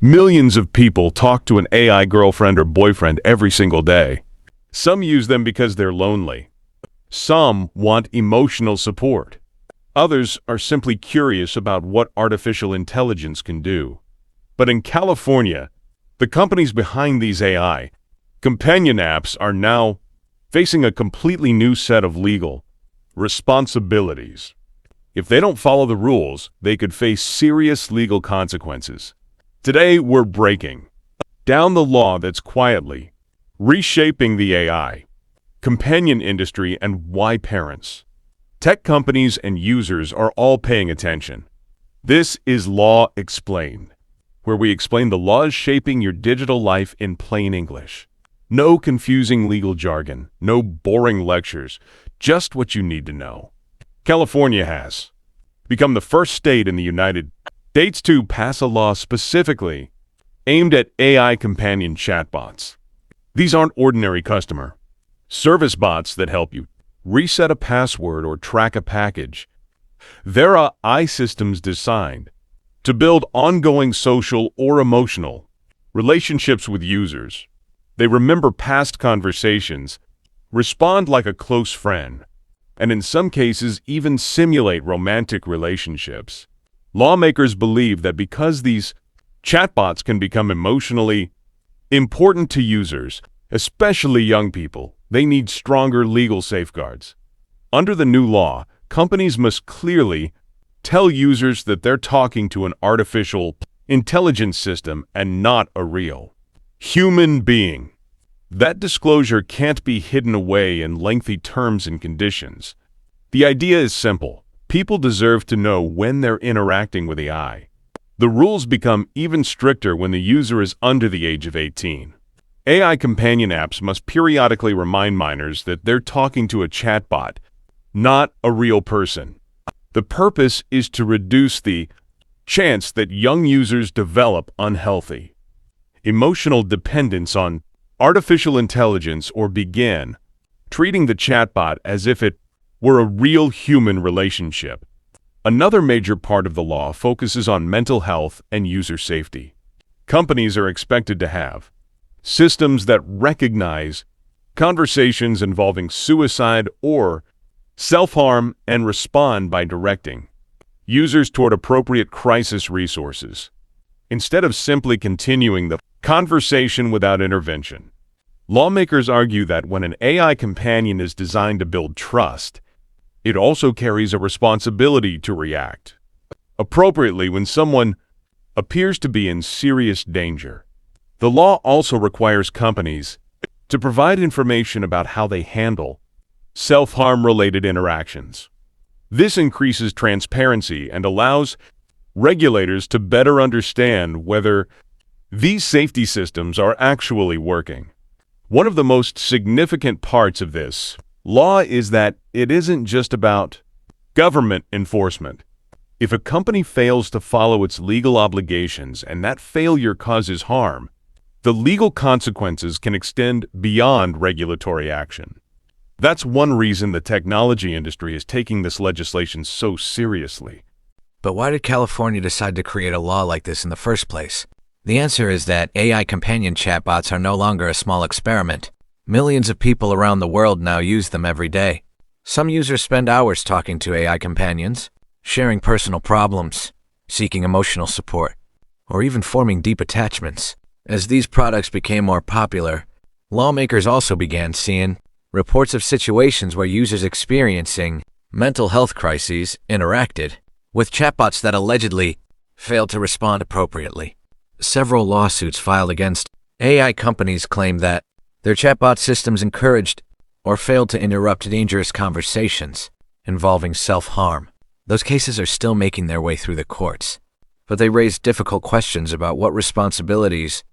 Millions of people talk to an AI girlfriend or boyfriend every single day. Some use them because they're lonely. Some want emotional support. Others are simply curious about what artificial intelligence can do. But in California, the companies behind these AI companion apps are now facing a completely new set of legal responsibilities. If they don't follow the rules, they could face serious legal consequences. Today, we're breaking down the law that's quietly reshaping the AI companion industry and why parents, tech companies, and users are all paying attention. This is Law Explained, where we explain the laws shaping your digital life in plain English. No confusing legal jargon, no boring lectures, just what you need to know. California has become the first state in the United States to pass a law specifically aimed at AI companion chatbots. These aren't ordinary customer service bots that help you reset a password or track a package. They're AI systems designed to build ongoing social or emotional relationships with users. They remember past conversations, respond like a close friend, and in some cases even simulate romantic relationships. Lawmakers believe that because these chatbots can become emotionally important to users, especially young people, they need stronger legal safeguards. Under the new law, companies must clearly tell users that they're talking to an artificial intelligence system and not a real human being. That disclosure can't be hidden away in lengthy terms and conditions. The idea is simple. People deserve to know when they're interacting with AI. The rules become even stricter when the user is under the age of 18. AI companion apps must periodically remind minors that they're talking to a chatbot, not a real person. The purpose is to reduce the chance that young users develop unhealthy emotional dependence on artificial intelligence or begin treating the chatbot as if it were a real human relationship. Another major part of the law focuses on mental health and user safety. Companies are expected to have systems that recognize conversations involving suicide or self-harm and respond by directing users toward appropriate crisis resources, instead of simply continuing the conversation without intervention. Lawmakers argue that when an AI companion is designed to build trust, it also carries a responsibility to react appropriately when someone appears to be in serious danger. The law also requires companies to provide information about how they handle self-harm related interactions. This increases transparency and allows regulators to better understand whether these safety systems are actually working. One of the most significant parts of this law is that it isn't just about government enforcement. If a company fails to follow its legal obligations and that failure causes harm, the legal consequences can extend beyond regulatory action. That's one reason the technology industry is taking this legislation so seriously. But why did California decide to create a law like this in the first place? The answer is that AI companion chatbots are no longer a small experiment. Millions of people around the world now use them every day. Some users spend hours talking to AI companions, sharing personal problems, seeking emotional support, or even forming deep attachments. As these products became more popular, lawmakers also began seeing reports of situations where users experiencing mental health crises interacted with chatbots that allegedly failed to respond appropriately. Several lawsuits filed against AI companies claim that their chatbot systems encouraged or failed to interrupt dangerous conversations involving self-harm. Those cases are still making their way through the courts, but they raise difficult questions about what responsibilities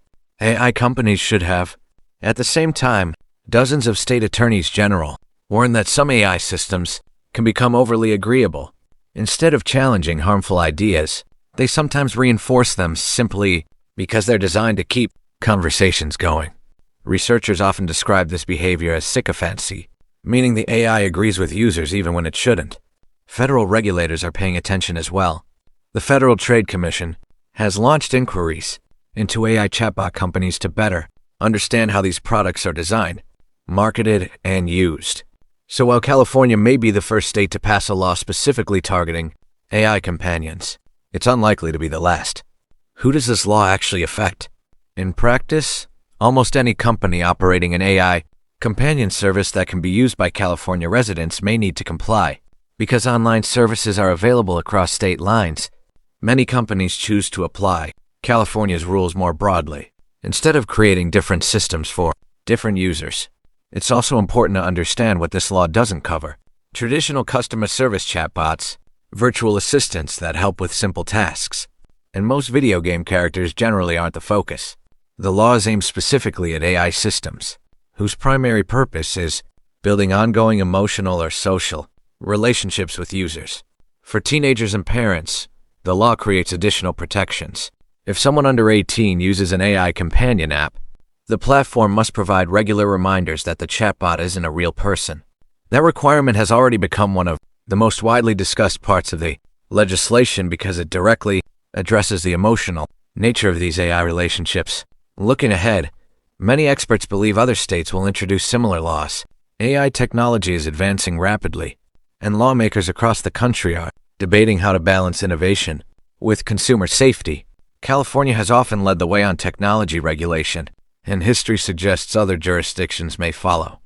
AI companies should have. At the same time, dozens of state attorneys general warn that some AI systems can become overly agreeable. Instead of challenging harmful ideas, they sometimes reinforce them simply because they're designed to keep conversations going. Researchers often describe this behavior as sycophancy, meaning the AI agrees with users even when it shouldn't. Federal regulators are paying attention as well. The Federal Trade Commission has launched inquiries into AI chatbot companies to better understand how these products are designed, marketed, and used. So while California may be the first state to pass a law specifically targeting AI companions, it's unlikely to be the last. Who does this law actually affect? In practice, almost any company operating an AI companion service that can be used by California residents may need to comply. Because online services are available across state lines, many companies choose to apply California's rules more broadly, instead of creating different systems for different users. It's also important to understand what this law doesn't cover. Traditional customer service chatbots, virtual assistants that help with simple tasks, and most video game characters generally aren't the focus. The law is aimed specifically at AI systems, whose primary purpose is building ongoing emotional or social relationships with users. For teenagers and parents, the law creates additional protections. If someone under 18 uses an AI companion app, the platform must provide regular reminders that the chatbot isn't a real person. That requirement has already become one of the most widely discussed parts of the legislation because it directly addresses the emotional nature of these AI relationships. Looking ahead, many experts believe other states will introduce similar laws. AI technology is advancing rapidly, and lawmakers across the country are debating how to balance innovation with consumer safety. California has often led the way on technology regulation, and history suggests other jurisdictions may follow.